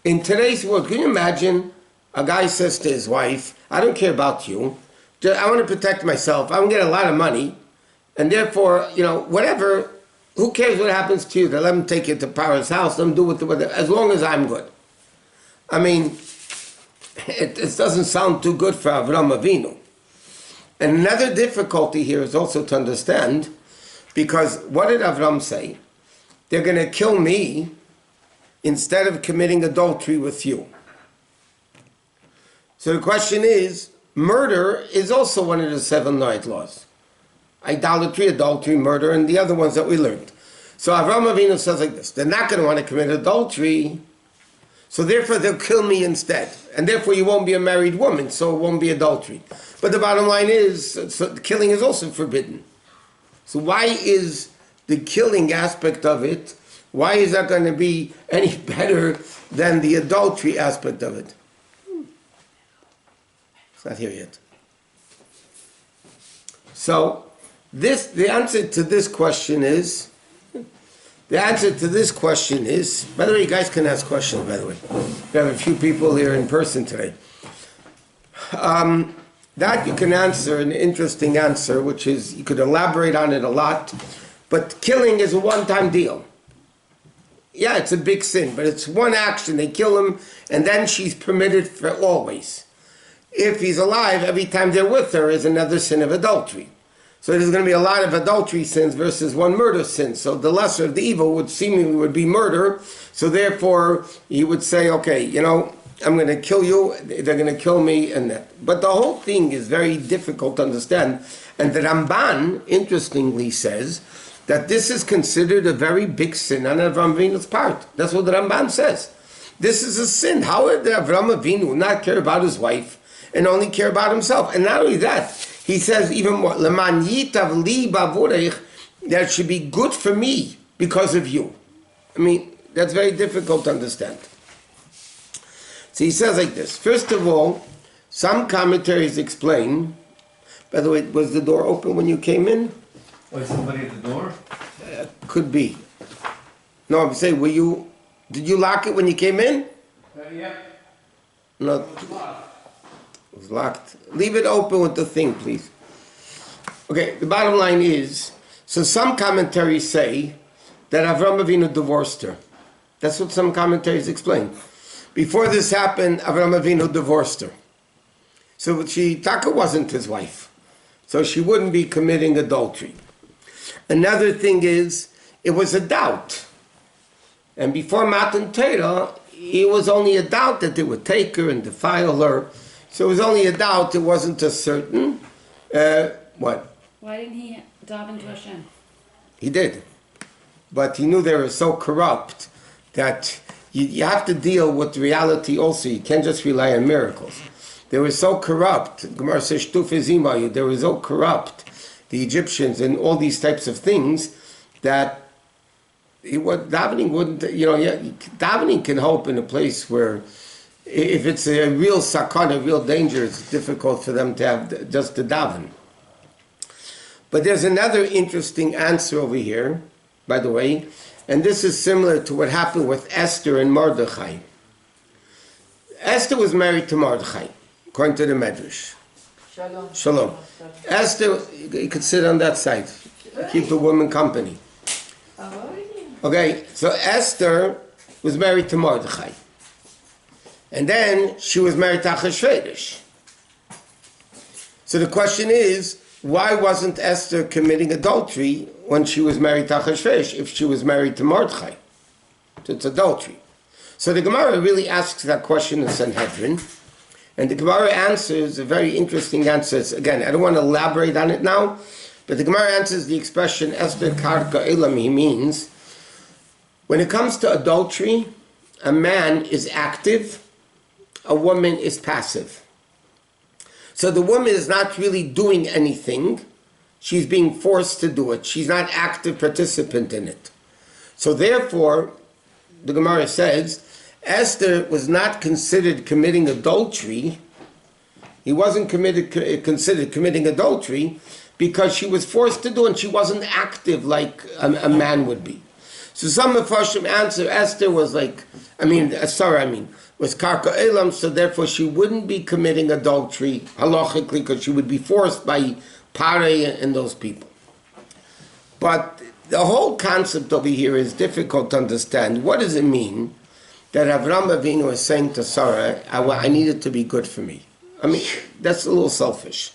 In today's world, can you imagine a guy says to his wife, I don't care about you. I want to protect myself. I'm going to get a lot of money. And therefore, whatever, who cares what happens to you? Let him take you to Paro's house. Let him do whatever, as long as I'm good. I mean, it doesn't sound too good for Avram Avinu. And another difficulty here is also to understand, because what did Avram say? They're going to kill me instead of committing adultery with you. So the question is, murder is also one of the 7 Noahide laws. Idolatry, adultery, murder, and the other ones that we learned. So Avram Avinu says like this, they're not going to want to commit adultery, so therefore they'll kill me instead. And therefore you won't be a married woman, so it won't be adultery. But the bottom line is, so killing is also forbidden. So why is the killing aspect of it, why is that going to be any better than the adultery aspect of it? It's not here yet. So, the answer to this question is, by the way, you guys can ask questions, by the way. We have a few people here in person today. That you can answer an interesting answer, which is, you could elaborate on it a lot, but killing is a one-time deal. Yeah, it's a big sin, but it's one action. They kill him, and then she's permitted for always. If he's alive, every time they're with her is another sin of adultery. So there's going to be a lot of adultery sins versus one murder sin. So the lesser of the evil would seemingly be murder. So therefore, he would say, okay, I'm going to kill you, they're going to kill me, and that. But the whole thing is very difficult to understand. And the Ramban, interestingly, says that this is considered a very big sin on Avram Avinu's part. That's what the Ramban says. This is a sin. How would Avram Avinu not care about his wife and only care about himself? And not only that, he says even more, Leman yitav li bavurech, that should be good for me because of you. I mean, that's very difficult to understand. So he says like this. First of all, some commentaries explain, by the way, was the door open when you came in? Was somebody at the door? Could be. No, I'm saying, did you lock it when you came in? Yeah. No. It was locked. It was locked. Leave it open with the thing, please. Okay, the bottom line is, so some commentaries say that Avram Avinu divorced her. That's what some commentaries explain. Before this happened, Avram Avinu divorced her. So Taka wasn't his wife. So she wouldn't be committing adultery. Another thing is, it was a doubt. And before Matan Torah, it was only a doubt that they would take her and defile her. So it was only a doubt, it wasn't a certain. What? Why didn't he daven to Hashem? He did. But he knew they were so corrupt that you have to deal with reality also. You can't just rely on miracles. They were so corrupt. Gemara says, they were so corrupt, the Egyptians and all these types of things, that davening wouldn't, davening can help in a place where if it's a real sakana, a real danger, it's difficult for them to have just to daven. But there's another interesting answer over here, by the way, and this is similar to what happened with Esther and Mordechai. Esther was married to Mordechai, according to the Medrash. Shalom. Esther, you could sit on that side. Keep the woman company. Okay, so Esther was married to Mordechai. And then she was married to Achashverosh. So the question is, why wasn't Esther committing adultery when she was married to Achashverosh if she was married to Mordechai? So it's adultery. So the Gemara really asks that question in Sanhedrin. And the Gemara answers a very interesting answer. Again, I don't want to elaborate on it now, but the Gemara answers the expression Esther Karka Elam. He means, when it comes to adultery, a man is active, a woman is passive. So the woman is not really doing anything. She's being forced to do it. She's not active participant in it. So therefore, the Gemara says, Esther was not considered committing adultery. He wasn't considered committing adultery because she was forced to do it and she wasn't active like a man would be. So some of Hashem answer Esther was was karka elam, so therefore she wouldn't be committing adultery halachically because she would be forced by Pare and those people. But the whole concept over here is difficult to understand. What does it mean that Avraham Avinu is saying to Sarah, I need it to be good for me? I mean, that's a little selfish.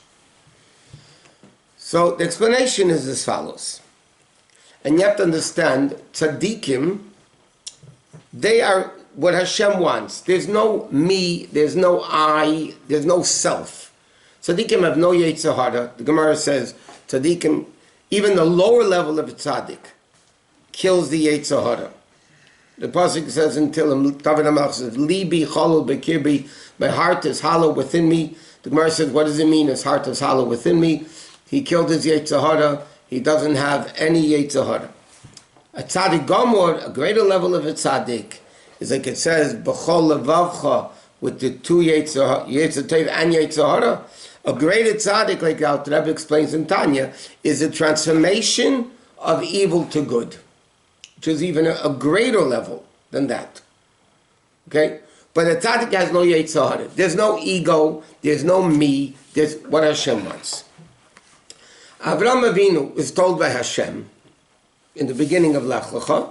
So the explanation is as follows. And you have to understand, tzaddikim, they are what Hashem wants. There's no me, there's no I, there's no self. Tzaddikim have no yetzer hara. The Gemara says, tzaddikim, even the lower level of a tzaddik, kills the yetzer hara. The pasuk says in Tehillim, David HaMelech says, Libi cholol bekirbi, my heart is hollow within me. The Gemara says, what does it mean, his heart is hollow within me? He killed his yetzer hara. He doesn't have any yetzer hara. A tzaddik gomor, a greater level of a tzaddik, is like it says, b'chol levavcha, with the two yetzer tov and yetzer hara. A greater tzaddik, like the Rebbe explains in Tanya, is a transformation of evil to good, which is even a greater level than that. Okay? But a tzaddik has no yetzer hara. There's no ego, there's no me, there's what Hashem wants. Avraham Avinu is told by Hashem in the beginning of Lech Lecha,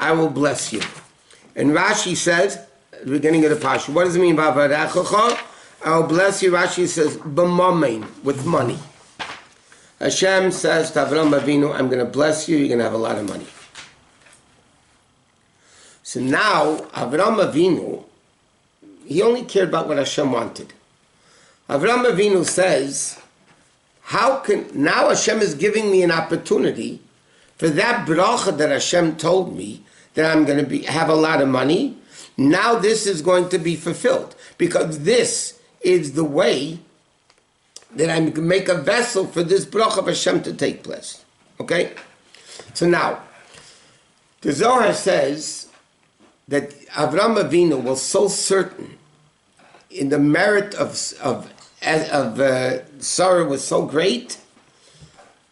I will bless you. And Rashi says, at the beginning of the Parsha, what does it mean, I will bless you? Rashi says, b'mamein, with money. Hashem says to Avraham Avinu, I'm going to bless you, you're going to have a lot of money. So now, Avraham Avinu, he only cared about what Hashem wanted. Avraham Avinu says, now Hashem is giving me an opportunity for that bracha that Hashem told me that I'm going to have a lot of money. Now this is going to be fulfilled because this is the way that I can make a vessel for this bracha of Hashem to take place. Okay? So now, the Zohar says that Avraham Avinu was so certain in the merit of Sarah was so great.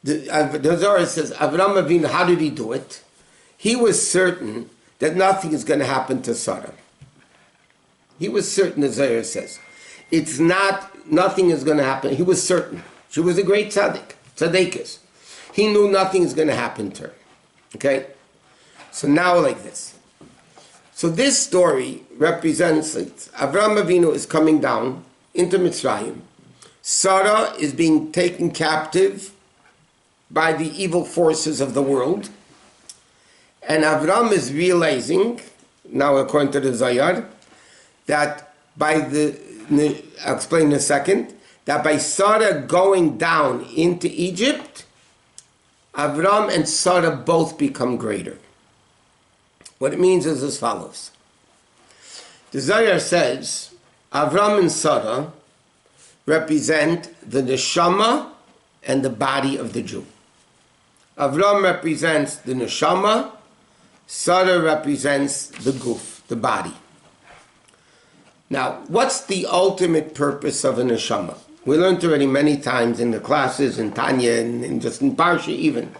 The Zohar says, Avraham Avinu, how did he do it? He was certain that nothing is going to happen to Sarah. He was certain, the Zohar says. Nothing is going to happen. He was certain. She was a great tzaddikis. He knew nothing is going to happen to her. Okay? So now like this. So this story represents that Avraham Avinu is coming down into Mitzrayim. Sarah is being taken captive by the evil forces of the world. And Avram is realizing, now according to the Zayar, that I'll explain in a second, that by Sarah going down into Egypt, Avram and Sarah both become greater. What it means is as follows. The Zayar says, Avram and Sarah represent the neshama and the body of the Jew. Avram represents the neshama, Sarah represents the guf, the body. Now, what's the ultimate purpose of a neshama? We learned already many times in the classes, in Tanya, and just in Parsha even.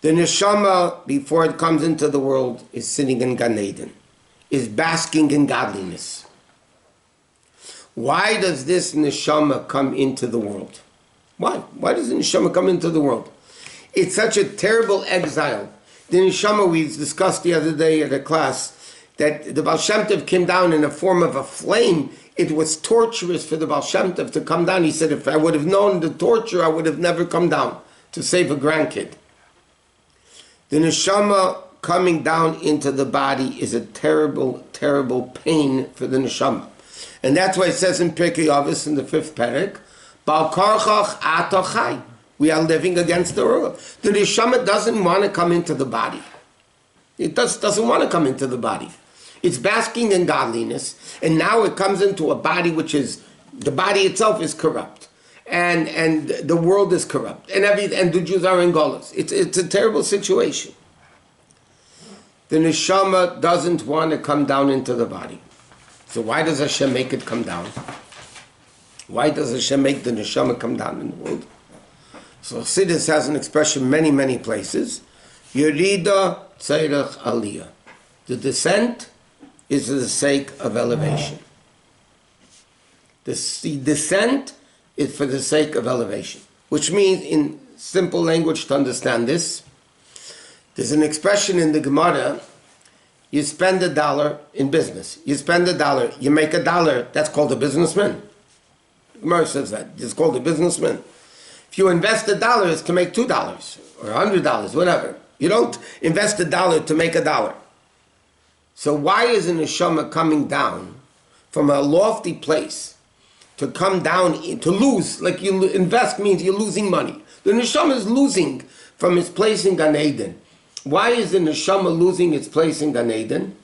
The neshama, before it comes into the world, is sitting in Gan Eden, is basking in godliness. Why does this neshama come into the world? Why? Why does the neshama come into the world? It's such a terrible exile. The neshama, we discussed the other day at a class, that the Baal Shem Tov came down in the form of a flame. It was torturous for the Baal Shem Tov to come down. He said, if I would have known the torture, I would have never come down to save a grandkid. The neshama coming down into the body is a terrible, terrible pain for the neshama. And that's why it says in Pirkei Avos in the 5th parak, Bal karchach atochai. We are living against the world. The neshama doesn't want to come into the body. It doesn't want to come into the body. It's basking in godliness, and now it comes into a body which is, the body itself is corrupt, and the world is corrupt, and the Jews are in Golos. It's a terrible situation. The neshama doesn't want to come down into the body. So why does Hashem make it come down? Why does Hashem make the neshama come down in the world? So Chassidus has an expression many, many places. Yerida tzerech aliyah. The descent is for the sake of elevation. The descent is for the sake of elevation. Which means, in simple language to understand this, there's an expression in the Gemara, you spend $1 in business. You spend $1, you make $1, that's called a businessman. The Gemara says that, it's called a businessman. If you invest $1, it's to make $2 or $100, whatever. You don't invest $1 to make $1. So why is an neshama coming down from a lofty place to come down, to lose, like you invest means you're losing money. The neshama is losing from its place in Gan Eden. Why is the neshama losing its place in Gan Eden?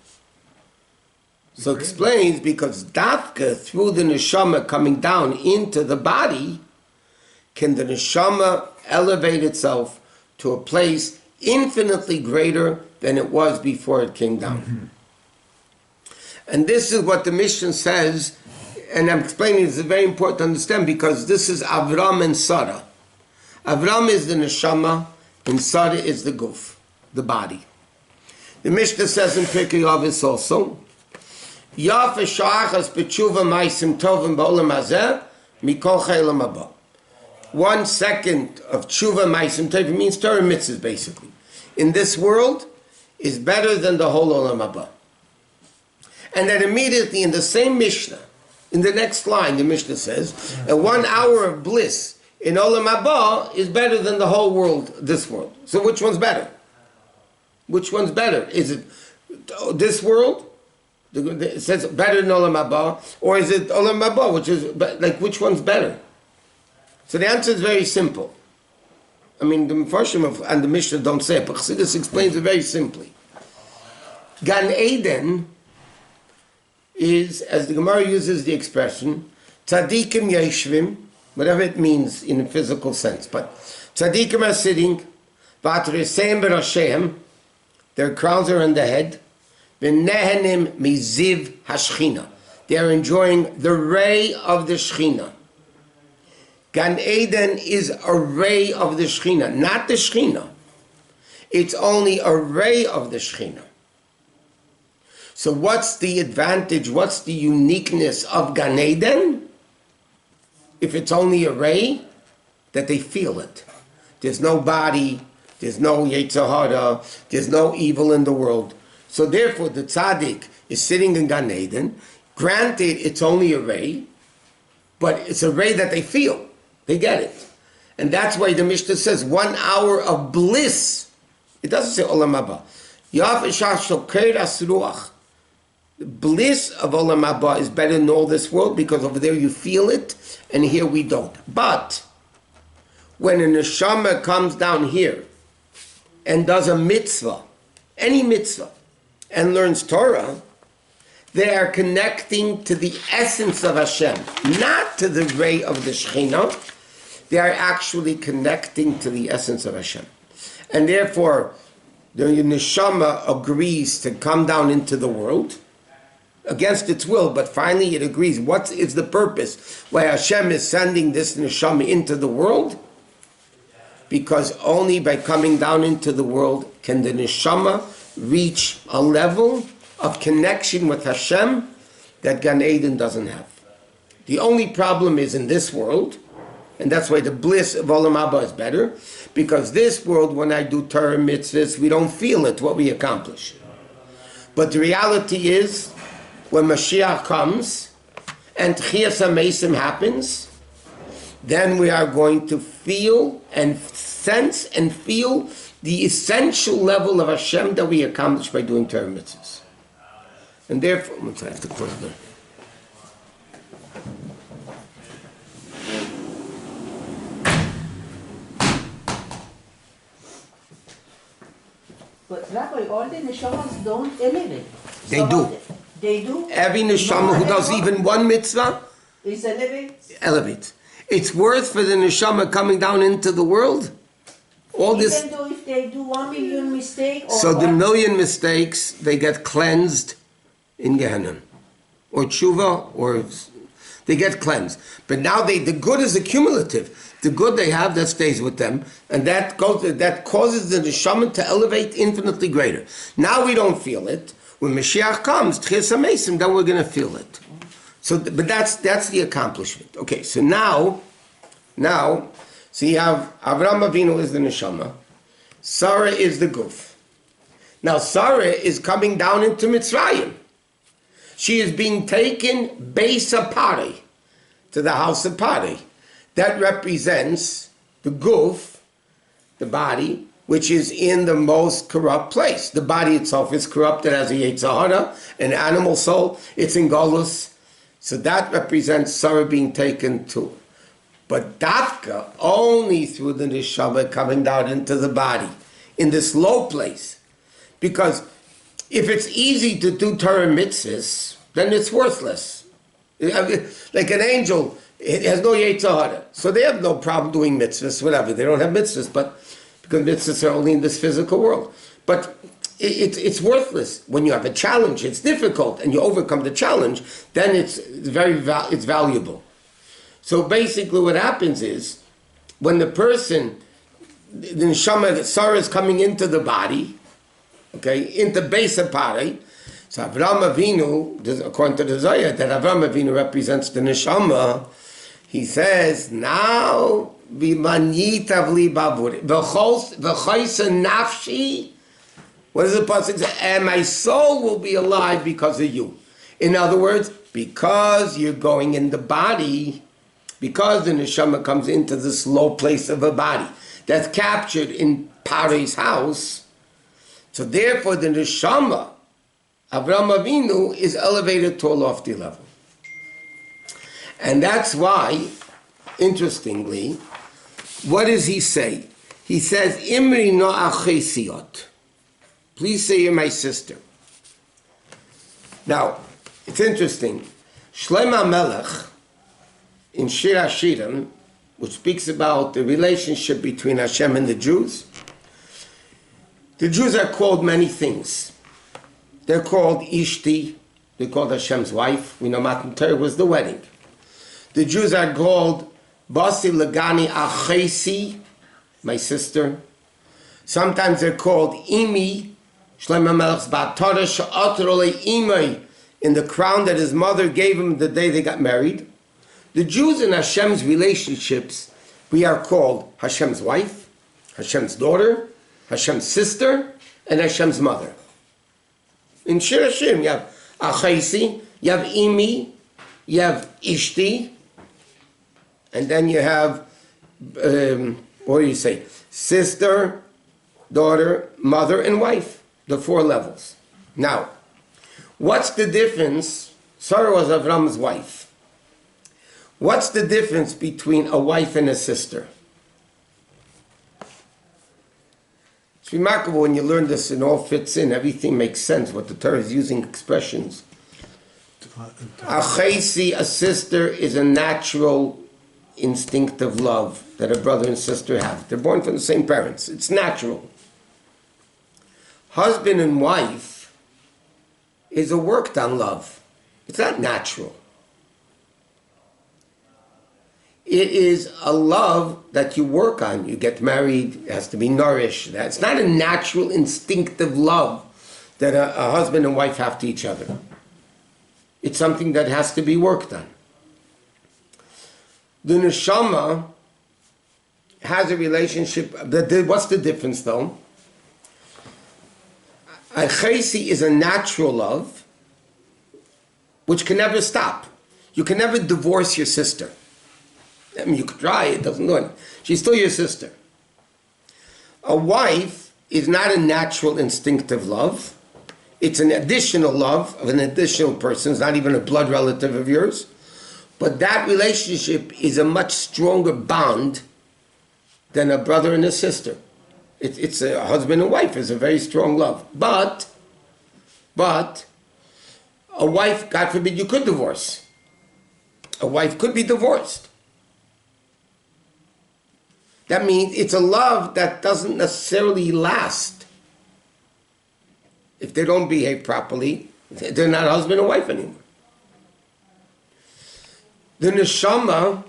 So it explains, because dafka, through the neshama coming down into the body, can the neshama elevate itself to a place infinitely greater than it was before it came down. Mm-hmm. And this is what the Mishnah says, and I'm explaining this is very important to understand, because this is Avram and Sarah. Avram is the neshama, and Sarah is the guf, the body. The Mishnah says in Pirkei Avos also, Yaf eshachas b'tshuva ma'asim tovim ba'olam hazeh mikol chaylam haba. 1 second of tshuva ma'asim tovim means Torah mitzvahs, basically, in this world is better than the whole olam haba. And then immediately in the same Mishnah, in the next line, the Mishnah says, and 1 hour of bliss in olam haba is better than the whole world, this world. So which one's better? Which one's better? Is it this world? It says better than olam haba, or is it olam haba, which is like, which one's better? So the answer is very simple. I mean, the Mefarshim and the Mishnah don't say it, but Chassidus explains it very simply. Gan Eden is, as the Gemara uses the expression, tzaddikim yeshvim, whatever it means in a physical sense, but tzaddikim are sitting, v'atreseim b'rashem, their crowns are on the head, v'nehenim miziv hashchina, they are enjoying the ray of the Shechina. Gan Eden is a ray of the Shechina, not the Shechina. It's only a ray of the Shechina. So what's the advantage, what's the uniqueness of Gan Eden? If it's only a ray, that they feel it. There's no body, there's no Yetzer Hara, there's no evil in the world. So therefore the tzaddik is sitting in Gan Eden. Granted, it's only a ray, but it's a ray that they feel. They get it. And that's why the Mishnah says 1 hour of bliss. It doesn't say olam haba. Yaf eshach shoker asruach. The bliss of olam haba is better than all this world, because over there you feel it, and here we don't. But when a neshama comes down here and does a mitzvah, any mitzvah, and learns Torah, they are connecting to the essence of Hashem, not to the ray of the Shechina. They are actually connecting to the essence of Hashem. And therefore, the neshama agrees to come down into the world against its will, but finally it agrees. What is the purpose why Hashem is sending this neshama into the world? Because only by coming down into the world can the neshama reach a level of connection with Hashem that Gan Eden doesn't have. The only problem is in this world, and that's why the bliss of olam haba is better, because this world, when I do Torah mitzvahs, we don't feel it, what we accomplish. But the reality is, when Mashiach comes, and Tchias HaMeisim happens, then we are going to feel and sense and feel the essential level of Hashem that we accomplish by doing Torah mitzvahs. And therefore, I have to close there. But Rabbi, all the neshamas don't elevate. They do. They do? Every neshama who does even one mitzvah Is elevates. It's worth for the neshama coming down into the world. All this. Even though if they do 1 million mistakes, or So the million mistakes, they get cleansed in Gehenna, or tshuva, or They get cleansed. But now the good is accumulative. The good they have, that stays with them, and that causes the neshama to elevate infinitely greater. Now we don't feel it. When Mashiach comes, Tchias HaMesim, then we're going to feel it. So, but that's the accomplishment. Okay, so now, so you have Avraham Avinu is the neshama, Sarah is the guf. Now Sarah is coming down into Mitzrayim. She is being taken Beis Pari to the house of Pari. That represents the guf, the body, which is in the most corrupt place. The body itself is corrupted as a Yetzer Hara, an animal soul. It's in Golus. So that represents Sarah being taken to. But Dafka, only through the neshama coming down into the body, in this low place. Because if it's easy to do Torah mitzvahs, then it's worthless. Like an angel, it has no Yetzer Hara. So they have no problem doing mitzvahs, whatever. They don't have mitzvahs, but because mitzvahs are only in this physical world. But it's worthless. When you have a challenge, it's difficult, and you overcome the challenge, then it's valuable. So basically what happens is, when the person, the neshama, Sarah is coming into the body, okay, into Beis Pari, so Avraham Avinu, according to the Zohar, that Avraham Avinu represents the neshama, he says, now, v'manitav li bavuri, v'choisa nafshi, what does the pasuk say? And my soul will be alive because of you. In other words, because you're going in the body, because the neshama comes into this low place of a body that's captured in Pari's house, so therefore the neshama, Avraham Avinu, is elevated to a lofty level. And that's why, interestingly, what does he say? He says, Imri no achesiot. Please say you're my sister. Now, it's interesting. Shlomo Melech, in Shir HaShirim, which speaks about the relationship between Hashem and the Jews are called many things. They're called Ishti, they're called Hashem's wife. We know Matan Torah was the wedding. The Jews are called Basi Lagani Achesi, my sister. Sometimes they're called Imi, Shlomo Melech's Bat Torah She'atrole Imei, in the crown that his mother gave him the day they got married. The Jews in Hashem's relationships, we are called Hashem's wife, Hashem's daughter, Hashem's sister, and Hashem's mother. In Shir HaShirim, you have Achaisi, you have Imi, you have Ishti, and then you have, what do you say? Sister, daughter, mother, and wife. The 4 levels. Now, what's the difference? Sarah was Avram's wife. What's the difference between a wife and a sister? It's remarkable when you learn this and all fits in. Everything makes sense. What the Torah is using expressions. A chesi, a sister, is a natural, instinctive love that a brother and sister have. They're born from the same parents. It's natural. Husband and wife is a worked on love. It's not natural. It is a love that you work on. You get married, it has to be nourished. It's not a natural, instinctive love that a husband and wife have to each other. It's something that has to be worked on. The neshama has a relationship. What's the difference though? A chesi is a natural love which can never stop. You can never divorce your sister. I mean, you could try, it doesn't do anything. She's still your sister. A wife is not a natural instinctive love. It's an additional love of an additional person. It's not even a blood relative of yours. But that relationship is a much stronger bond than a brother and a sister. It's a husband and wife is a very strong love. But a wife, God forbid, you could divorce. A wife could be divorced. That means it's a love that doesn't necessarily last. If they don't behave properly, they're not husband and wife anymore. The neshama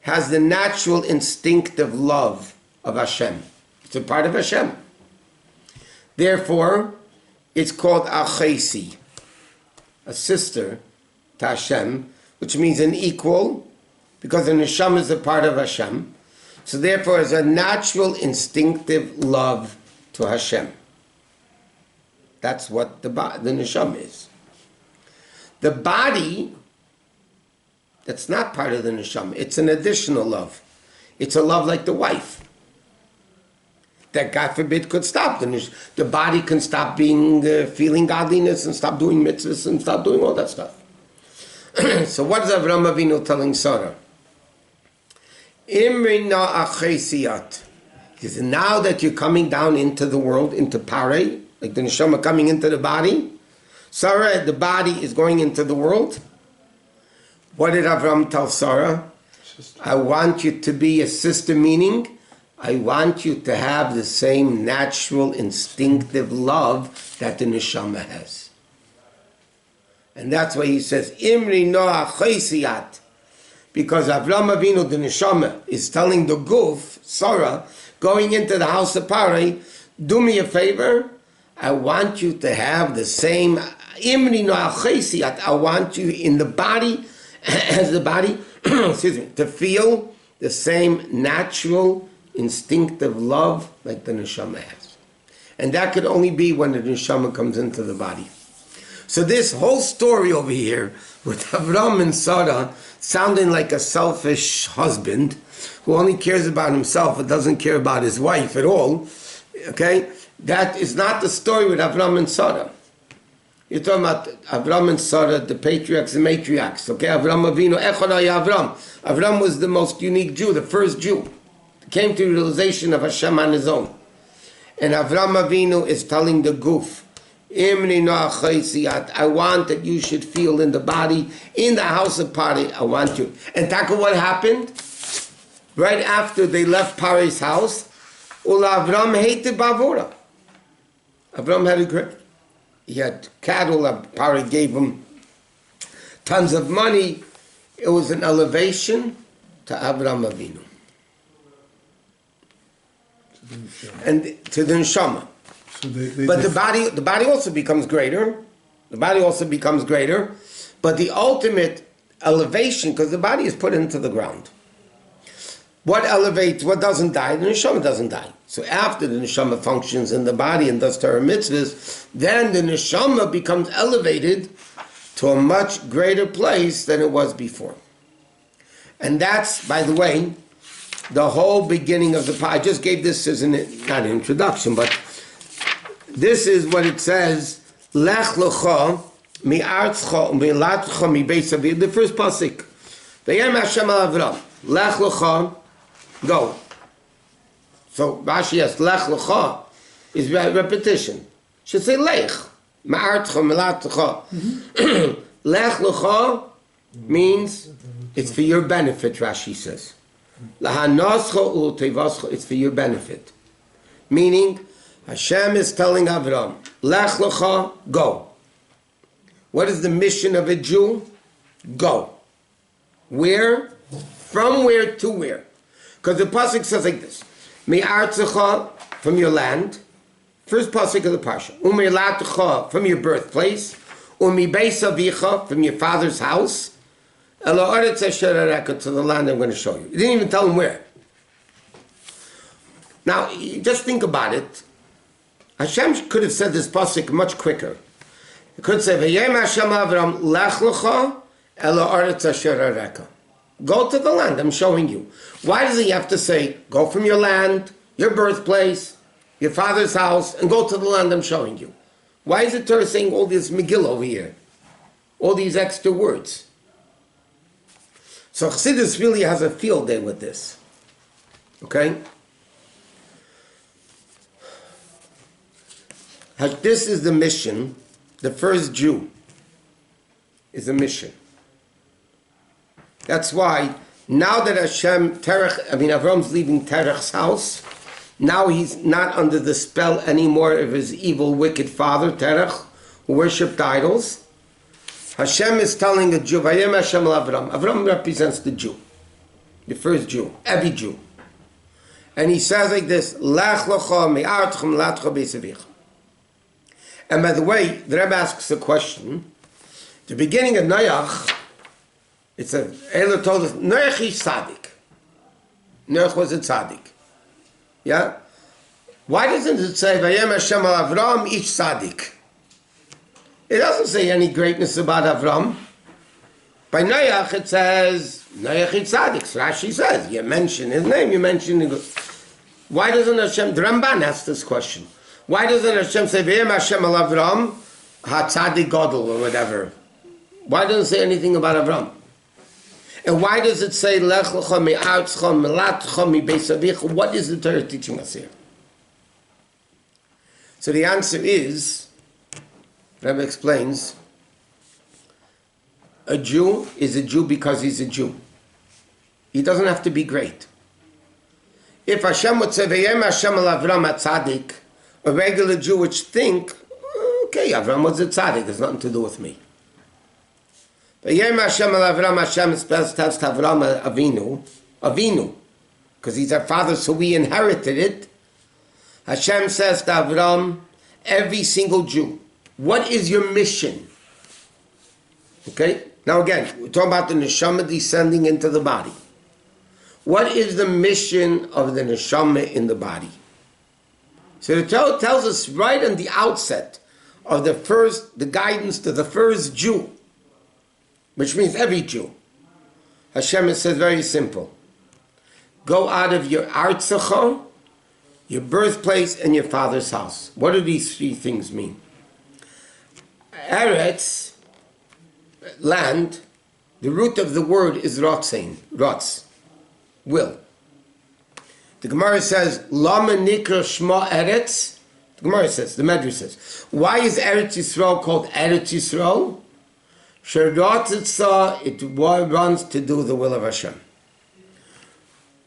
has the natural instinctive love of Hashem. It's a part of Hashem. Therefore, it's called achesi, a sister to Hashem, which means an equal, because the neshama is a part of Hashem. So therefore, it's a natural instinctive love to Hashem. That's what the neshama is. The body, that's not part of the neshama. It's an additional love. It's a love like the wife. That, God forbid, could stop. The body can stop feeling godliness and stop doing mitzvahs and stop doing all that stuff. So what is Avraham Avinu telling Sarah? Imrina achesiyat. He says, now that you're coming down into the world, into Parei, like the neshama coming into the body, Sarah, the body is going into the world. What did Avram tell Sarah? I want you to be a sister, meaning I want you to have the same natural, instinctive love that the neshama has. And that's why he says, Imri noah chaysiyat. Because Avram Avinu, the neshama, is telling the guf, Sarah, going into the house of Parei, do me a favor, I want you to have the same, Imri noah chaysiyat, I want you in the body, as the body, excuse me, to feel the same natural, instinctive love like the neshama has. And that could only be when the neshama comes into the body. So this whole story over here with Avram and Sarah sounding like a selfish husband who only cares about himself and doesn't care about his wife at all, okay, that is not the story with Avram and Sarah. You're talking about Avram and Sarah, the patriarchs and matriarchs, okay? Avram Avinu, Echad Haya Avram. Avram was the most unique Jew, the first Jew. Came to the realization of Hashem on his own. And Avram Avinu is telling the guf, I want that you should feel in the body, in the house of Parei, I want you. And Taka, what happened? Right after they left Parei's house, Avram hated Bavora. Avram had a great, he had cattle, Parei gave him tons of money. It was an elevation to Avram Avinu. And to the neshama. So but the body also becomes greater. The body also becomes greater. But the ultimate elevation, because the body is put into the ground. What elevates, what doesn't die? The neshama doesn't die. So after the neshama functions in the body and does Torah mitzvahs, then the neshama becomes elevated to a much greater place than it was before. And that's, by the way, the whole beginning of the Parsha. I just gave this as not an introduction, but this is what it says, Lech Lecha, mi'artzcha, mi'latcha, mi'beis aviv, the first pasuk. V'yem Hashem al Avram, Lech Lecha, go. So Rashi has Lech Lecha is repetition. Should say Lech, mi'artzcha, mi'latcha. Lech Lecha means it's for your benefit, Rashi says. It's for your benefit. Meaning, Hashem is telling Avram, Lech Lecha, go. What is the mission of a Jew? Go. Where? From where to where? Because the pasuk says like this: Me'artzecha, from your land. First pasuk of the Parsha. U'me'latzecha, from your birthplace. U'mibeis avicha, from your father's house. To the land I'm going to show you. You didn't even tell him where. Now, just think about it. Hashem could have said this pasuk much quicker. He could say, "V'yem Hashem Avram lech lecha elo aretz asher areka." Go to the land I'm showing you. Why does he have to say, go from your land, your birthplace, your father's house, and go to the land I'm showing you? Why is the Torah saying all this Megillah over here? All these extra words? So Chassidus really has a field day with this. Okay? This is the mission. The first Jew is a mission. That's why now that Avram's leaving Terach's house, now he's not under the spell anymore of his evil, wicked father, Terach, who worshipped idols. Hashem is telling a Jew, Vayem Hashem al Avram. Avram represents the Jew, the first Jew, every Jew. And he says like this, Lech Lecha me'artchem latcha b'sevicha. And by the way, the Rebbe asks a question. The beginning of Noach, it said, Elah told us, Noach is tzaddik. Noach was a tzaddik. Yeah? Why doesn't it say, Vayem Hashem al Avram ish tzaddik? It doesn't say any greatness about Avram. By Noach it says, Noach is tzaddik. So Rashi says, you mention his name, you mention it. Why doesn't Hashem, the Ramban asked this question. Why doesn't Hashem say, Vayem Hashem al Avram, ha-tzaddik godel, or whatever? Why doesn't it say anything about Avram? And why does it say, Lech lecha me'artcha me'latcha mi'beis avicha? What is the Torah teaching us here? So the answer is, Rebbe explains, a Jew is a Jew because he's a Jew. He doesn't have to be great. If Hashem would say, Vayem Hashem al Avram ha-tzaddik, a regular Jew would think, okay, Avram was a tzaddik, there's nothing to do with me. Vayem Hashem al Avram, Hashem tells to Avram Avinu, because he's our father, so we inherited it. Hashem says to Avram, every single Jew, what is your mission? Okay? Now again, we're talking about the neshama descending into the body. What is the mission of the neshama in the body? So the Torah tells us right on the outset of the guidance to the first Jew, which means every Jew. Hashem says very simple. Go out of your artzacha, your birthplace, and your father's house. What do these three things mean? Eretz, land, the root of the word is rotzein, rotz, will. The Gemara says, Lama nikra shma Eretz. The Gemara says, the Medrash says, why is Eretz Yisrael called Eretz Yisrael? It runs to do the will of Hashem.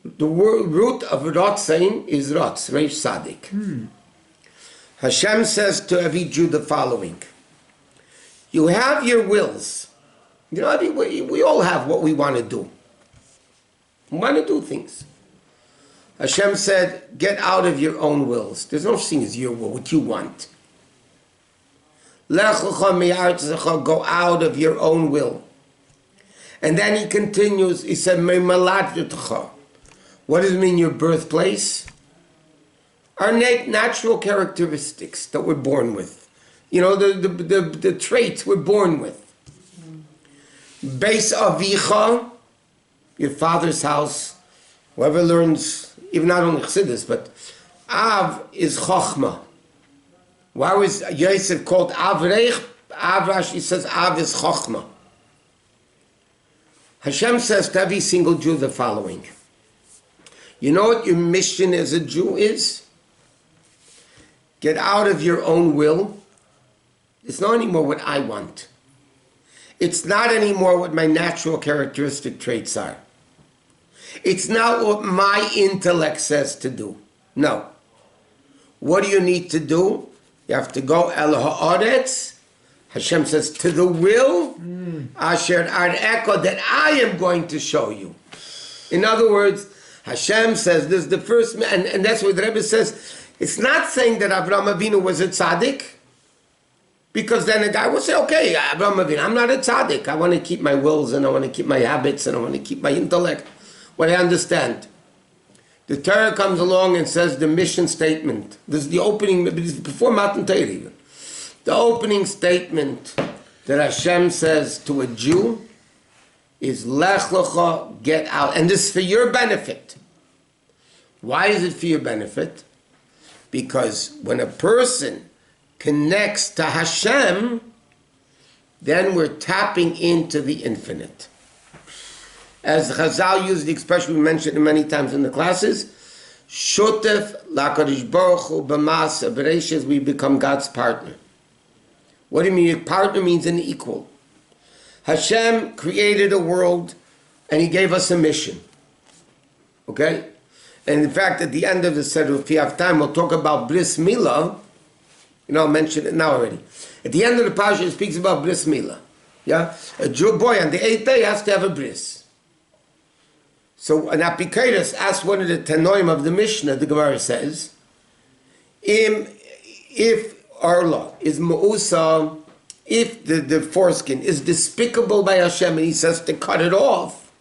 The root of Rotzein is Rotz, Reish Sadik. Hashem says to every Jew the following. You have your wills. You know, we all have what we want to do. We want to do things. Hashem said, get out of your own wills. There's no such thing as your will, what you want. Lech lecha, go out of your own will. And then he continues, he said, what does it mean, your birthplace? Our natural characteristics that we're born with. You know, the traits we're born with. Beis avicha, your father's house. Whoever learns, even not only Chassidus, but Av is Chochmah. Why was Yosef called Avrech? Av, Rashi says Av is Chochmah. Hashem says to every single Jew the following. You know what your mission as a Jew is? Get out of your own will. It's not anymore what I want. It's not anymore what my natural characteristic traits are. It's not what my intellect says to do. No. What do you need to do? You have to go El Ha'aretz. Hashem says, to the will, Asher Ar'eko, that I am going to show you. In other words, Hashem says, this is the first, and that's what the Rebbe says, it's not saying that Avraham Avinu was a tzaddik, because then a guy will say, okay, Avraham Avinu, I'm not a tzaddik. I want to keep my wills, and I want to keep my habits, and I want to keep my intellect. What I understand. The Torah comes along and says the mission statement. This is the opening, before Matan Torah even. The opening statement that Hashem says to a Jew is Lech Lecha, get out. And this is for your benefit. Why is it for your benefit? Because when a person connects to Hashem, then we're tapping into the infinite. As Chazal used the expression we mentioned many times in the classes, Shotef LaKadosh Baruch Hu b'Maaseh Bereishis, we become God's partner. What do you mean? Partner means an equal. Hashem created a world and He gave us a mission. Okay? And in fact, at the end of the Seder, if we have time, we'll talk about Bris Milah. You know, I'll mention it now already. At the end of the Parsha, it speaks about Bris Milah. Yeah, a Jew boy on the 8th day has to have a bris. So an Apikoros asked one of the Tanoim of the Mishnah, the Gemara says, if Arla is Ma'usa, if the foreskin is despicable by Hashem and he says to cut it off,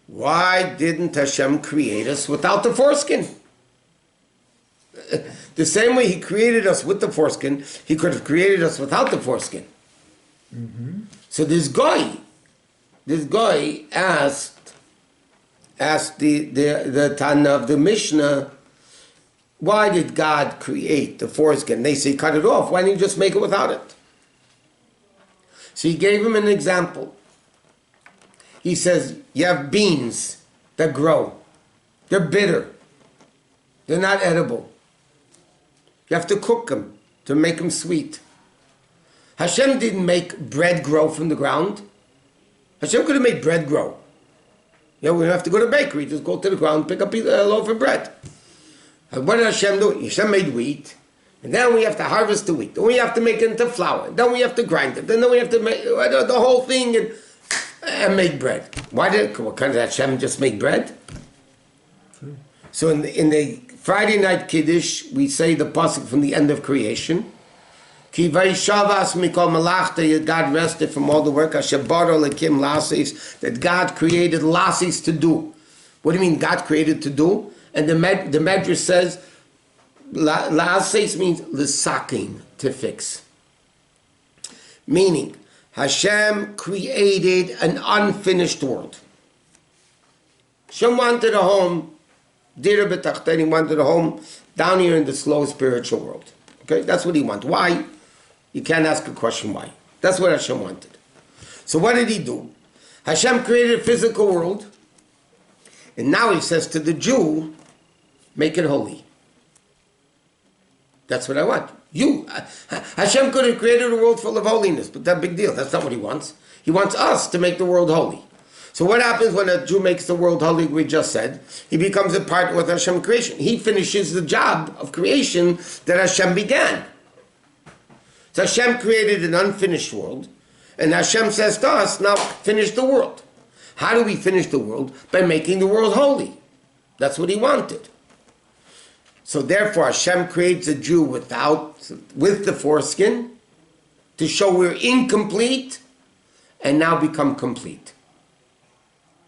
why didn't Hashem create us without the foreskin? The same way he created us with the foreskin, he could have created us without the foreskin. Mm-hmm. So this guy asked the Tana of the Mishnah, why did God create the foreskin? They say cut it off. Why didn't you just make it without it? So he gave him an example. He says, you have beans that grow. They're bitter. They're not edible. You have to cook them to make them sweet. Hashem didn't make bread grow from the ground. Hashem could have made bread grow. You know, we don't have to go to the bakery. Just go to the ground, pick up a loaf of bread. What did Hashem do? Hashem made wheat. And then we have to harvest the wheat. Then we have to make it into flour. Then we have to grind it. Then we have to make the whole thing and make bread. Why did Hashem just make bread? So in the Friday night Kiddush, we say the pasuk from the end of creation. Ki vayishavas mikol malachta, God rested from all the work. Asher bara lekim lasis, that God created lasis to do. What do you mean God created to do? And the Medrash says, lasis means l'sakin, to fix. Meaning, Hashem created an unfinished world. Hashem wanted a home, Dira b'tachteni wanted a home down here in the slow spiritual world. Okay, that's what he wanted. Why? You can't ask a question why. That's what Hashem wanted. So what did he do? Hashem created a physical world, and now he says to the Jew, make it holy. That's what I want. Hashem could have created a world full of holiness, but that's a big deal. That's not what he wants. He wants us to make the world holy. So what happens when a Jew makes the world holy, we just said? He becomes a partner with Hashem creation. He finishes the job of creation that Hashem began. So Hashem created an unfinished world, and Hashem says to us, now finish the world. How do we finish the world? By making the world holy. That's what he wanted. So therefore Hashem creates a Jew with the foreskin to show we're incomplete and now become complete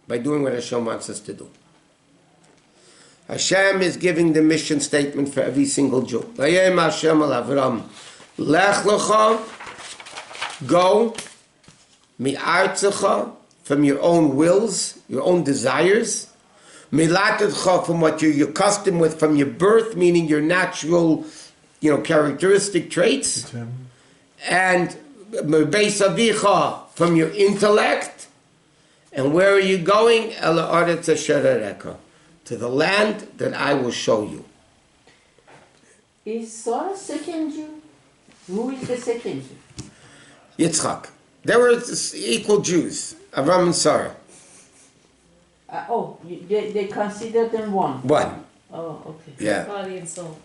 by doing what Hashem wants us to do. Hashem is giving the mission statement for every single Jew. Vayem Hashem al Avram, Lech Lecha, go, mi'artzecha, from your own wills, your own desires, milatedcha, from what you're accustomed with from your birth, meaning your natural, characteristic traits, and beis avicha, from your intellect. And where are you going? Ela aretz asher areka, to the land that I will show you. Is Sarah second Jew? Who is the second Jew? Yitzchak. They were equal Jews, Avram and Sarah. They consider them one. One. Oh, okay. Yeah. Body and soul.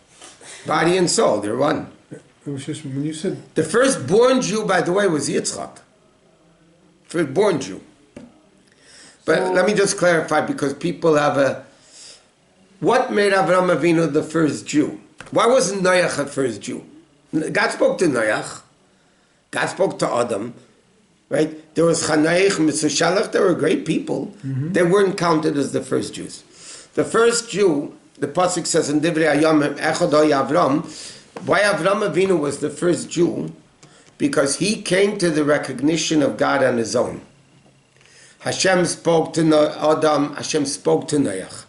Body and soul, they're one. It was just when you said The firstborn Jew, by the way, was Yitzchak. Firstborn Jew. But let me just clarify, because people have what made Avraham Avinu the first Jew? Why wasn't Noach the first Jew? God spoke to Noach. God spoke to Adam. Right? There was Chanaich, Mitzvah, they were great people. Mm-hmm. They weren't counted as the first Jews. The first Jew, the pasuk says in Divrei Hayom, Echad Avram. Why Avraham Avinu was the first Jew? Because he came to the recognition of God on his own. Hashem spoke to Adam, Hashem spoke to Noach.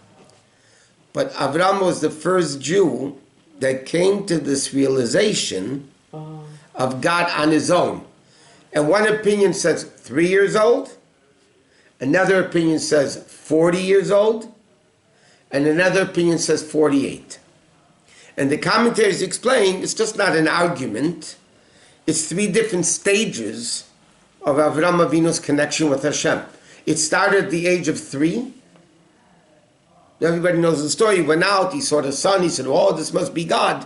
But Avraham was the first Jew that came to this realization of God on his own. And one opinion says 3 years old, another opinion says 40 years old, and another opinion says 48. And the commentaries explain it's just not an argument, it's 3 different stages of Avraham Avinu's connection with Hashem. It started at the age of 3. Everybody knows the story. He went out, he saw the sun, he said, oh, this must be God.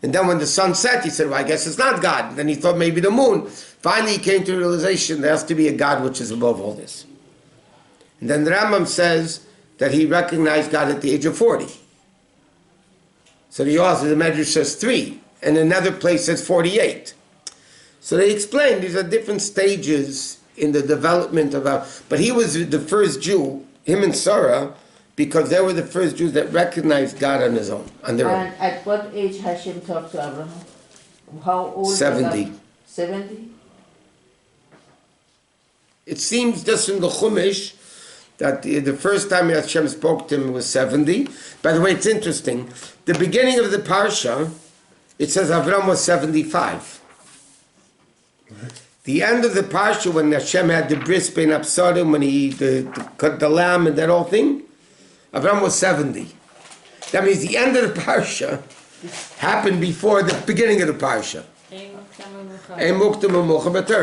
And then when the sun set, he said, well, I guess it's not God. Then he thought maybe the moon. Finally, he came to the realization there has to be a God which is above all this. And then the Rambam says that he recognized God at the age of 40. So the author, the Medrash says 3, and another place says 48. So they explain these are different stages in the development of our... But he was the first Jew, him and Sarah, because they were the first Jews that recognized God on his own, on their own. And at what age Hashem talked to Abraham? How old? 70. 70? It seems just in the Chumash that the first time Hashem spoke to him was 70. By the way, it's interesting. The beginning of the Parsha, it says Avram was 75. The end of the Parsha, when Hashem had the bris bein absarim, when he cut the lamb and that whole thing, Avram was 70. That means the end of the Parsha happened before the beginning of the Parsha.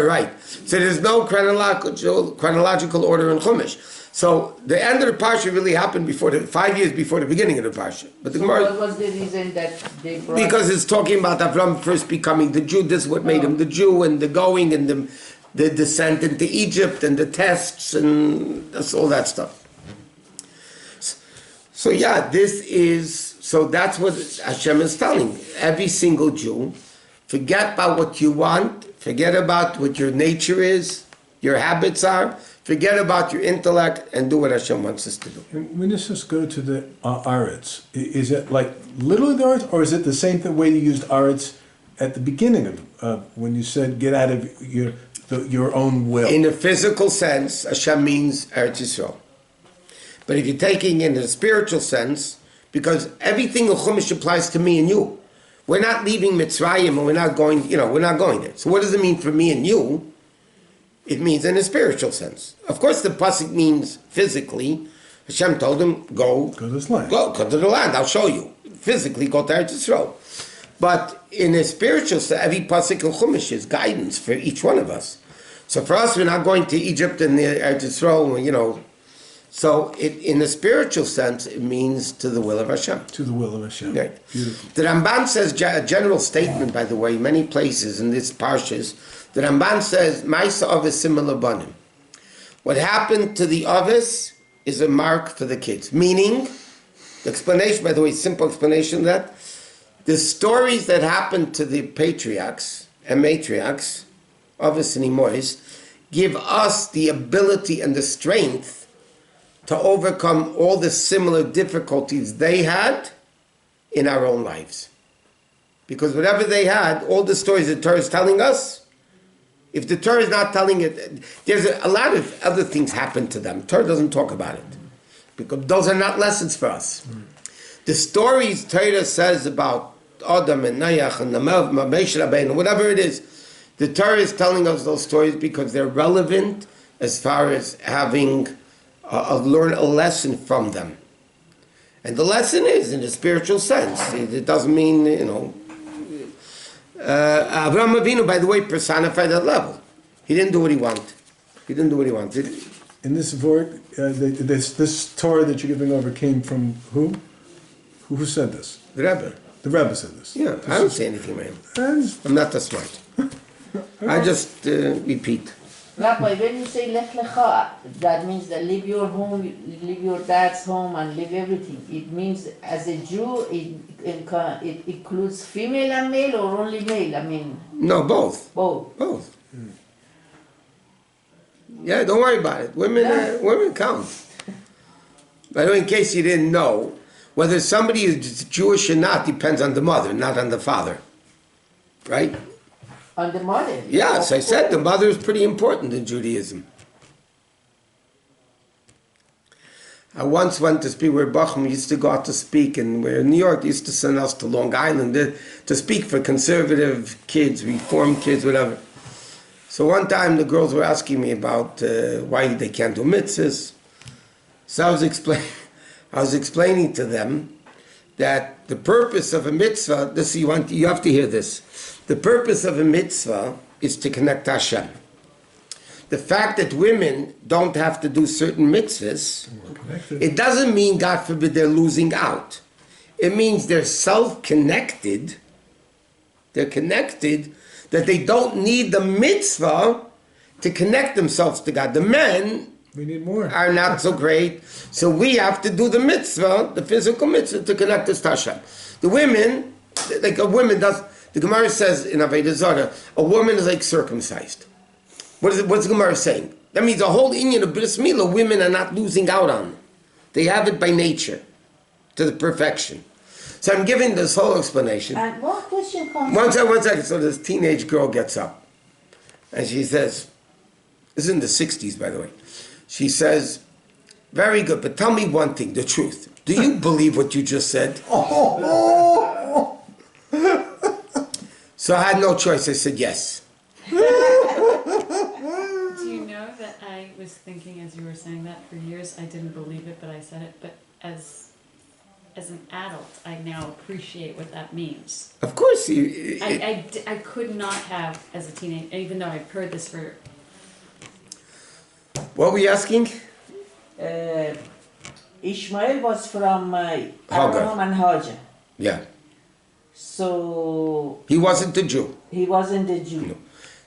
Right. So there's no chronological order in Chumash. So the end of the Parsha really happened 5 years before the beginning of the Parsha. But the Gemara, what was the reason that they brought... Because it's talking about Avram first becoming the Jew. This is what made him the Jew, and the going, and the descent into Egypt, and the tests, and that's all that stuff. So yeah, that's what Hashem is telling every single Jew. Forget about what you want, forget about what your nature is, your habits are, forget about your intellect, and do what Hashem wants us to do. And when this says go to the Aretz, is it like literally the Aretz, or is it the same way you used Aretz at the beginning of when you said get out of your own will? In a physical sense, Hashem means Eretz Yisrael. But if you're taking it in a spiritual sense, because everything in Chumash applies to me and you. We're not leaving Mitzrayim and we're not going there. So what does it mean for me and you? It means in a spiritual sense. Of course the pasuk means physically. Hashem told him, go to this land. Go to the land, I'll show you. Physically, go to Eretz Yisrael. But in a spiritual sense, every pasuk in Chumash is guidance for each one of us. So for us, we're not going to Egypt and Eretz Yisrael, So in the spiritual sense, it means to the will of Hashem. To the will of Hashem. Right. Beautiful. The Ramban says a general statement, by the way, many places in this Parshas. The Ramban says, Ma'isa Avis similar banim. What happened to the Avis is a mark for the kids. Meaning, the explanation, by the way, simple explanation of that, the stories that happened to the patriarchs and matriarchs, Avis and Imois, give us the ability and the strength to overcome all the similar difficulties they had in our own lives. Because whatever they had, all the stories the Torah is telling us, if the Torah is not telling it, there's a lot of other things happen to them. Torah doesn't talk about it. Because those are not lessons for us. The stories Torah says about Adam and Noach and the Moshe Rabbeinu, whatever it is, the Torah is telling us those stories because they're relevant as far as having learn a lesson from them. And the lesson is in a spiritual sense. It doesn't mean, Avraham Avinu, by the way, personified that level. He didn't do what he wanted. In this word, this Torah that you're giving over came from who? Who said this? The Rebbe. The Rebbe said this. Yeah, I don't say anything, man. I'm not that smart. I just repeat. Rabbi, when you say Lech Lecha, that means that leave your home, leave your dad's home, and leave everything. It means, as a Jew, it includes female and male, or only male? No, both. Both. Yeah, don't worry about it. Women count. By the way, in case you didn't know, whether somebody is Jewish or not depends on the mother, not on the father. Right? On the mother? Yes, I said the mother is pretty important in Judaism. I once went to speak where Bachman used to go out to speak, and where New York used to send us to Long Island to speak for conservative kids, reform kids, whatever. So one time the girls were asking me about why they can't do mitzvahs. So I was explaining to them that the purpose of a mitzvah, you have to hear this. The purpose of a mitzvah is to connect to Hashem. The fact that women don't have to do certain mitzvahs, it doesn't mean, God forbid, they're losing out. It means they're self-connected they're connected, that they don't need the mitzvah to connect themselves to God. The men We need more. are not so great, so we have to do the mitzvah, the physical mitzvah, to connect us to Hashem. The women, like a woman does, the Gemara says in Avodah Zarah, a woman is like circumcised. What's the Gemara saying? That means the whole inyan of Bris Milah, women are not losing out on. They have it by nature, to the perfection. So I'm giving this whole explanation. And one question comes. One second. So this teenage girl gets up, and she says, this is in the 60s, by the way. She says, very good, but tell me one thing, the truth. Do you believe what you just said? So I had no choice. I said yes. Do you know that I was thinking as you were saying that for years? I didn't believe it, but I said it. But as an adult, I now appreciate what that means. Of course. I could not have, as a teenager, even though I've heard this for... What were you asking? Ishmael was from Abraham and Hagar. Yeah. So He wasn't a Jew. he wasn't a Jew. No.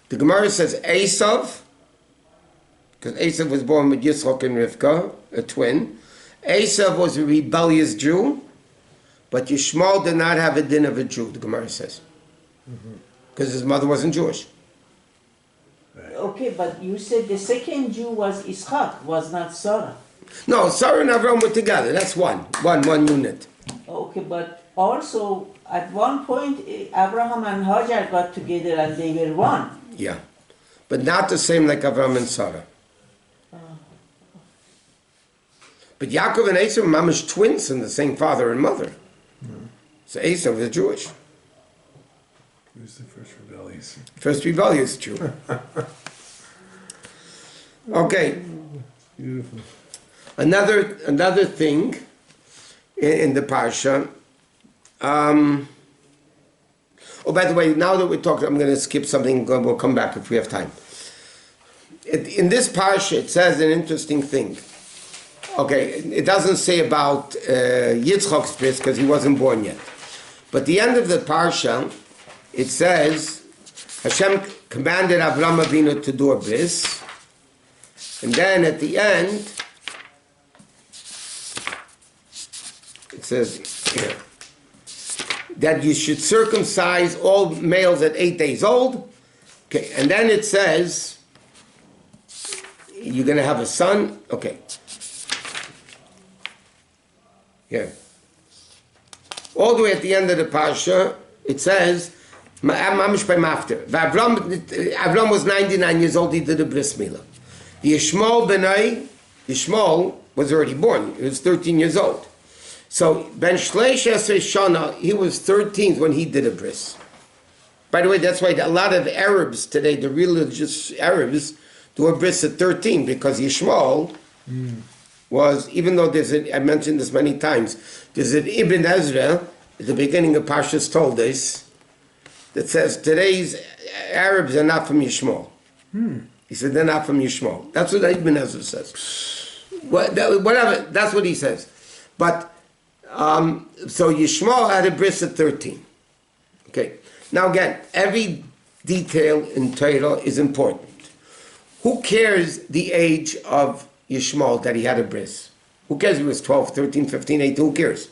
The Gemara says Esav, because Esav was born with Yitzchak and Rivka, a twin. Esav was a rebellious Jew, but Yishmael did not have a din of a Jew, the Gemara says. Because his mother wasn't Jewish. Okay, but you said the second Jew was Ishak, was not Sarah. No, Sarah and Avram were together. That's one unit. Okay, but also at one point Abraham and Hagar got together and they were one. Yeah. But not the same like Avram and Sarah. But Yaakov and Esau were mamish twins and the same father and mother. So Esau was Jewish. Who's the first rebellious? First rebellious Jew. Okay. Beautiful. Another thing in the Parsha. Oh, by the way, now that we're talking, I'm going to skip something. We'll come back if we have time. In this Parsha, it says an interesting thing. Okay, it doesn't say about Yitzchak's bris because he wasn't born yet. But the end of the Parsha, it says Hashem commanded Avraham Avinu to do a bris. And then at the end, it says here, that you should circumcise all males at 8 days old. Okay, and then it says, you're going to have a son. Okay. Here. All the way at the end of the Parsha, it says, Avram was 99 years old, he did a bris milah. The Yishmael was already born. He was 13 years old. So Ben Shleish Esrei Shana, he was 13 when he did a bris. By the way, that's why a lot of Arabs today, the religious Arabs, do a bris at 13 because Yishmael was, even though I mentioned this many times, there's an Ibn Ezra at the beginning of Parshas told us that says today's Arabs are not from Yishmael. He said they're not from Yishmael. That's what Ibn Ezra says. Whatever, that's what he says. But so Yishmael had a bris at 13. Okay. Now again, every detail in Torah is important. Who cares the age of Yishmael that he had a bris? Who cares if he was 12, 13, 15, 18? Who cares?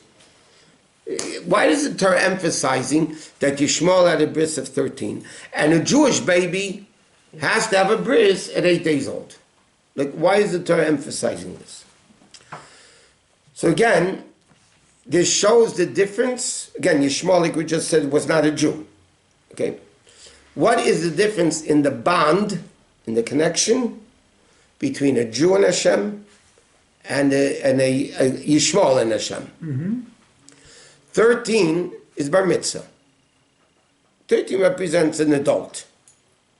Why is the Torah emphasizing that Yishmael had a bris of 13 and a Jewish baby has to have a bris at 8 days old? Like, why is the Torah emphasizing this? So again, this shows the difference. Again, Yishmael, like we just said, was not a Jew. Okay? What is the difference in the bond, in the connection between a Jew and Hashem and a Yishmael and Hashem? 13 is bar mitzvah. 13 represents an adult.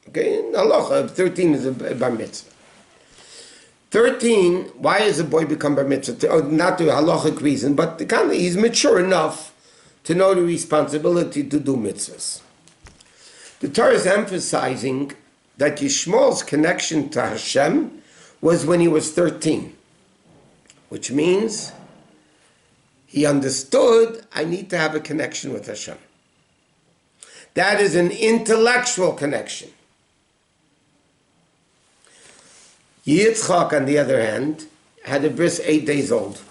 Okay? In halacha, 13 is a bar mitzvah. 13, why does a boy become bar mitzvah? Not to a halachic reason, but he's mature enough to know the responsibility to do mitzvahs. The Torah is emphasizing that Yishmael's connection to Hashem was when he was 13, which means he understood, I need to have a connection with Hashem. That is an intellectual connection. Yitzchak, on the other hand, had a bris 8 days old.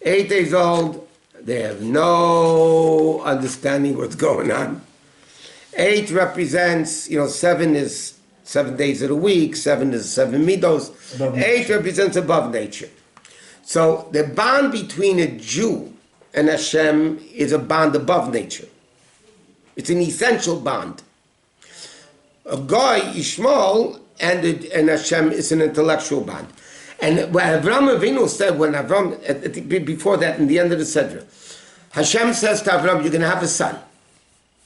8 days old, they have no understanding what's going on. 8 represents, 7 is 7 days of the week, 7 is 7 midos. 8 represents above nature. So the bond between a Jew and Hashem is a bond above nature. It's an essential bond. A guy, Ishmael, and Hashem is an intellectual bond. And what Avram Avinu said, when Avram, before that, in the end of the Sedra, Hashem says to Avram, you're going to have a son.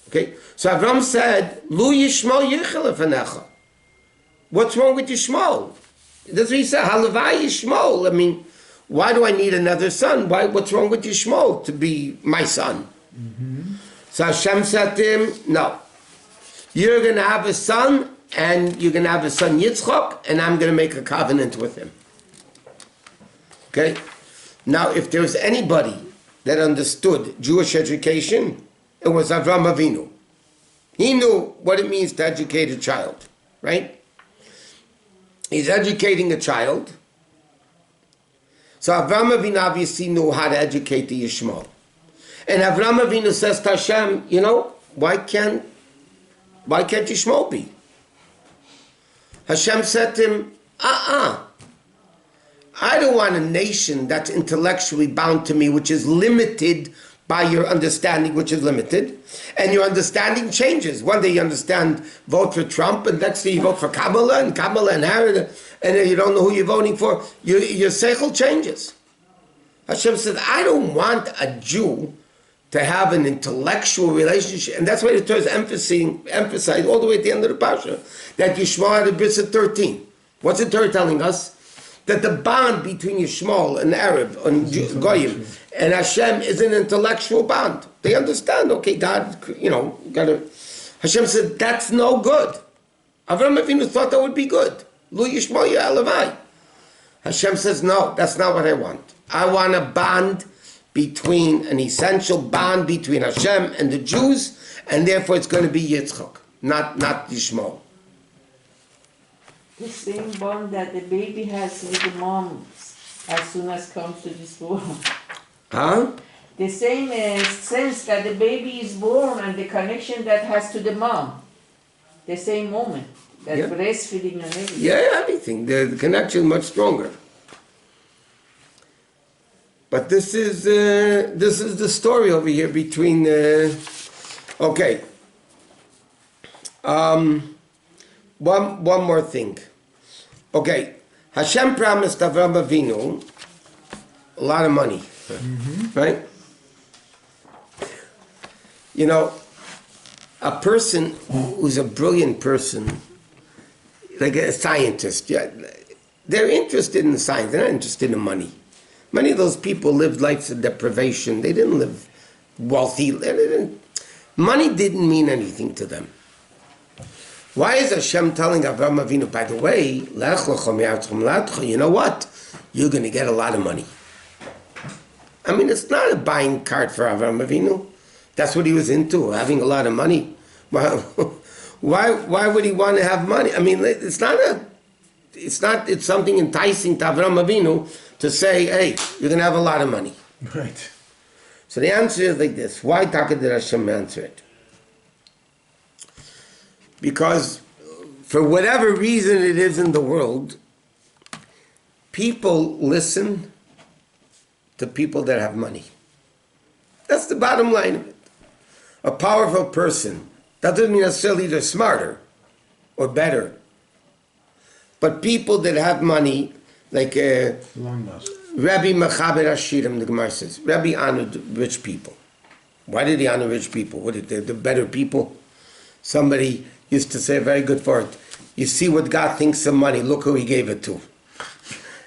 Okay? So Avram said, Lu Yishmael Yichel Efanecha. What's wrong with Yishmael? That's what he said, Halavai Yishmael. I mean, why do I need another son? What's wrong with Yishmael to be my son? Mm-hmm. So Hashem said to him, no. You're going to have a son, and you're going to have a son Yitzchak, and I'm going to make a covenant with him. Okay? Now, if there was anybody that understood Jewish education, it was Avram Avinu. He knew what it means to educate a child, right? He's educating a child. So Avram Avinu obviously knew how to educate the Yishmael. And Avram Avinu says to Hashem, why can't Yishmael be? Hashem said to him, I don't want a nation that's intellectually bound to me, which is limited by your understanding, which is limited. And your understanding changes. One day you understand, vote for Trump, and next day you vote for Kamala and Harris, and then you don't know who you're voting for. Your seichel changes. Hashem said, I don't want a Jew to have an intellectual relationship. And that's why the Torah is emphasized all the way at the end of the Parsha, that Yishmael had a bris at 13. What's the Torah telling us? That the bond between Yishmael, an Arab, and Goyim, and Hashem is an intellectual bond. They understand, okay, God, gotta... Hashem said, that's no good. Avram Avinu thought that would be good. Lu Yishmael Ya'alavai. Hashem says, no, that's not what I want. I want a bond an essential bond between Hashem and the Jews, and therefore it's going to be Yitzchak, not Yishmael. The same bond that the baby has with the mom as soon as comes to this world. Huh? The same sense that the baby is born and the connection that has to the mom. The same moment. That breastfeeding and everything. Yeah, everything. The connection is much stronger. But this is the story over here between... okay. One more thing. Okay. Hashem promised Avram Avinu a lot of money. Mm-hmm. Right? A person who's a brilliant person, like a scientist, they're interested in science. They're not interested in money. Many of those people lived lives of deprivation. They didn't live wealthy. Money didn't mean anything to them. Why is Hashem telling Avraham Avinu, by the way, Lech, you know what? You're going to get a lot of money. I mean, it's not a buying cart for Avraham Avinu. That's what he was into, having a lot of money. Well, why would he want to have money? I mean, it's something enticing to Avraham Avinu to say, hey, you're going to have a lot of money. Right. So the answer is like this. Why did Hashem answer it? Because for whatever reason it is in the world, people listen to people that have money. That's the bottom line of it. A powerful person, that doesn't mean necessarily they're smarter or better. But people that have money, like Rabbi Mechaber Ashirim, the Gemara says, Rabbi honored rich people. Why did he honor rich people? What did the better people? Somebody used to say, very good for it, you see what God thinks of money, look who he gave it to.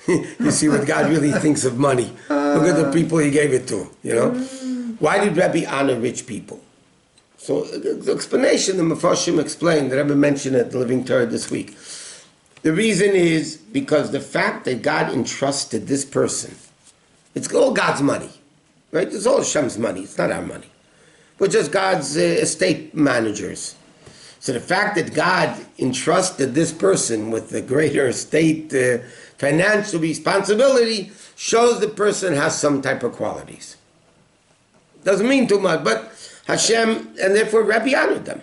You see what God really thinks of money. Look at the people he gave it to, Why did Rabbi honor rich people? So the explanation, the Mefarshim explained, the Rebbe mentioned it in the Living Torah this week. The reason is because the fact that God entrusted this person, it's all God's money, right? It's all Hashem's money, it's not our money. We're just God's estate managers. So the fact that God entrusted this person with the greater estate financial responsibility shows the person has some type of qualities. Doesn't mean too much, but Hashem, and therefore Rabbi honored them.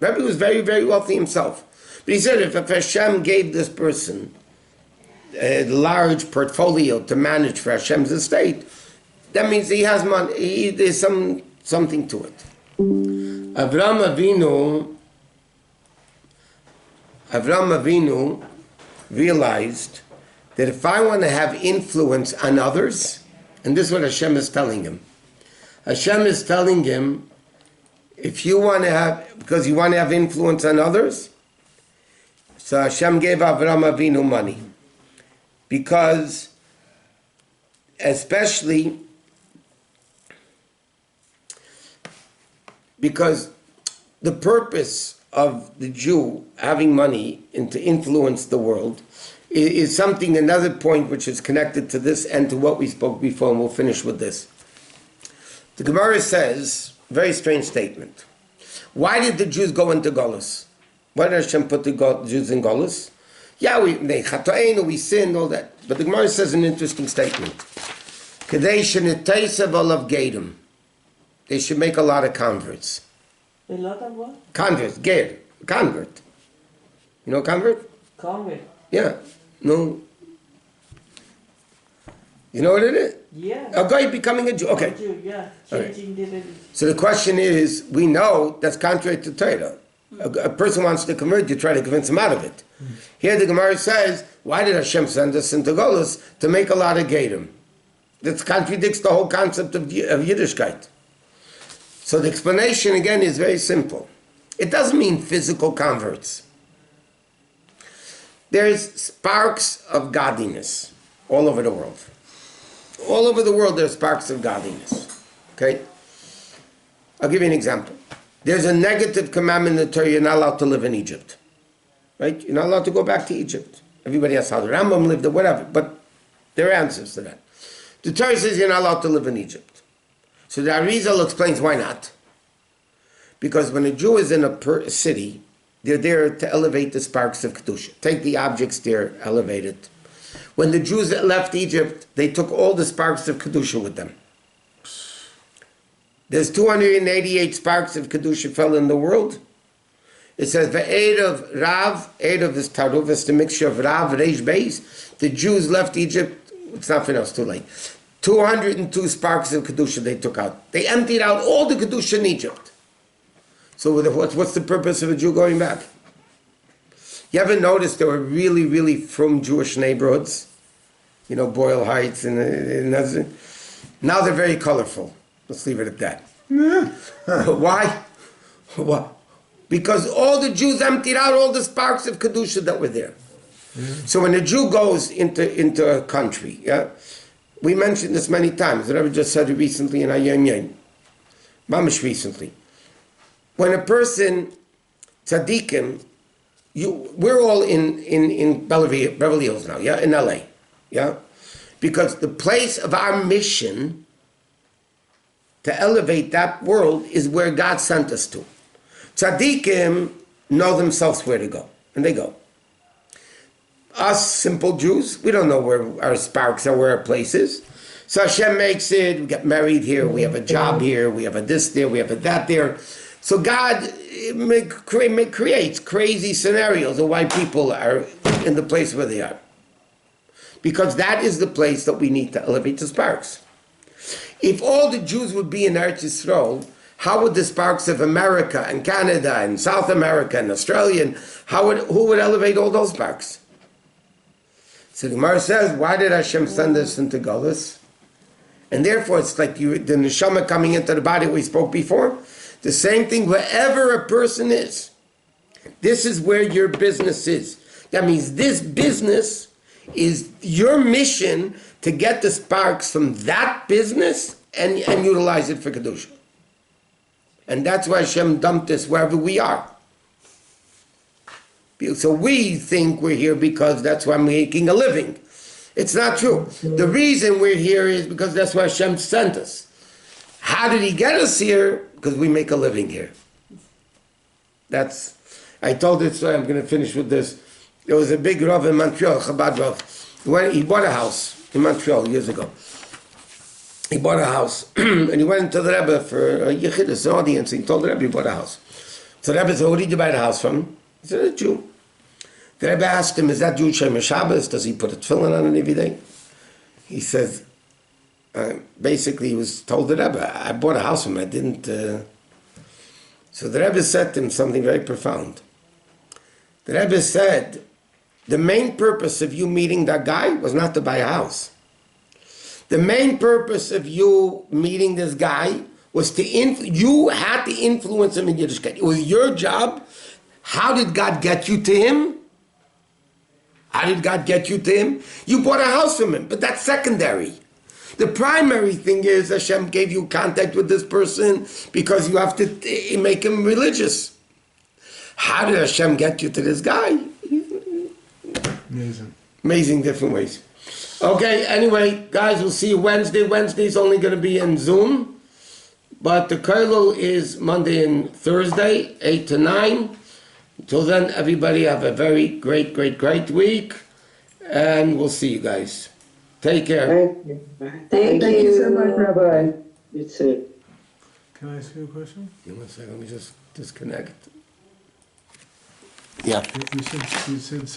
Rabbi was very, very wealthy himself. But he said if Hashem gave this person a large portfolio to manage for Hashem's estate, that means he has money, there's something to it. Avraham Avinu realized that if I want to have influence on others, and this is what Hashem is telling him. Hashem is telling him, if you want to have, because you want to have influence on others, so Hashem gave Avraham Avinu money. Because, especially, because the purpose of the Jew having money and to influence the world is something, another point which is connected to this and to what we spoke before, and we'll finish with this. The Gemara says, very strange statement. Why did the Jews go into Golus? Why did Hashem put the Jews in Golus? Yeah, we sinned, all that. But the Gemara says an interesting statement. They should make a lot of converts. A lot of what? Converts, convert. You know convert? Convert. Yeah. No. You know what it is? Yeah. A guy becoming a Jew. Okay. Jew, yeah. Changing the religion. So the question is, we know that's contrary to Torah. A person wants to convert, you try to convince him out of it. Here the Gemara says, why did Hashem send us into Golus? To make a lot of Gerim. That contradicts the whole concept of Yiddishkeit. So the explanation again is very simple. It doesn't mean physical converts. There's sparks of godliness all over the world. All over the world there's sparks of godliness. Okay? I'll give you an example. There's a negative commandment in the Torah, you're not allowed to live in Egypt. Right? You're not allowed to go back to Egypt. Everybody else, how the Rambam lived or whatever, but there are answers to that. The Torah says you're not allowed to live in Egypt. So the Arizal explains why not. Because when a Jew is in a city, they're there to elevate the sparks of Kedusha. Take the objects there, elevate it. When the Jews left Egypt, they took all the sparks of Kedusha with them. There's 288 sparks of Kedusha fell in the world. It says, Ve'ed of Rav, Eid of this Taruf, it's the mixture of Rav, Reish, Beis. The Jews left Egypt, it's not finished, too late. 202 sparks of Kedusha they took out. They emptied out all the Kedusha in Egypt. So what's the purpose of a Jew going back? You ever notice there were really, really frum Jewish neighborhoods? You know, Boyle Heights and now they're very colorful. Let's leave it at that. Why? Because all the Jews emptied out all the sparks of Kedusha that were there. So when a Jew goes into a country, yeah, we mentioned this many times. The Rebbe just said it recently in Ayan Yan. Mamish recently. When a person, tzaddikim, we're all in Beverly Hills now, yeah, in LA, yeah? Because the place of our mission to elevate that world is where God sent us to. Tzaddikim know themselves where to go, and they go. Us simple Jews, we don't know where our sparks are, where our place is. So Hashem makes it, we get married here, we have a job here, we have a this there, we have a that there. So God creates crazy scenarios of why people are in the place where they are. Because that is the place that we need to elevate the sparks. If all the Jews would be in Eretz Yisrael, how would the sparks of America and Canada and South America and Australia, who would elevate all those sparks? So the Gemara says, why did Hashem send us into Golus? And therefore it's like the neshama coming into the body we spoke before. The same thing wherever a person is. This is where your business is. That means this business is your mission to get the sparks from that business and utilize it for Kedusha. And that's why Hashem dumped us wherever we are. So we think we're here because that's why I'm making a living. It's not true. The reason we're here is because that's why Hashem sent us. How did he get us here? because we make a living here. I told this story, I'm going to finish with this. There was a big Rav in Montreal, Chabad Rav. He bought a house in Montreal years ago. He bought a house, and he went into the Rebbe for a Yechidus, an audience, and he told the Rebbe he bought a house. So the Rebbe said, who did you buy the house from? He said, a Jew. The Rebbe asked him, is that Jew Shem Shabbos? Does he put a tefillin on it every day? He says, basically he was told the Rebbe, I bought a house from him, I didn't... So the Rebbe said to him something very profound. The Rebbe said, the main purpose of you meeting that guy was not to buy a house. The main purpose of you meeting this guy was to, you had to influence him in Yiddishkeit. It was your job. How did God get you to him? How did God get you to him? You bought a house from him, but that's secondary. The primary thing is Hashem gave you contact with this person because you have to make him religious. How did Hashem get you to this guy? Amazing. Amazing different ways. Okay, anyway, guys, we'll see you Wednesday. Wednesday's only going to be in Zoom. But the Kollel is Monday and Thursday, 8 to 9. Until then, everybody have a very great week. And we'll see you guys. Take care. Thank you. Thank you so much, Rabbi. You too. Can I ask you a question? Give me a second, let me just disconnect. Yeah. You said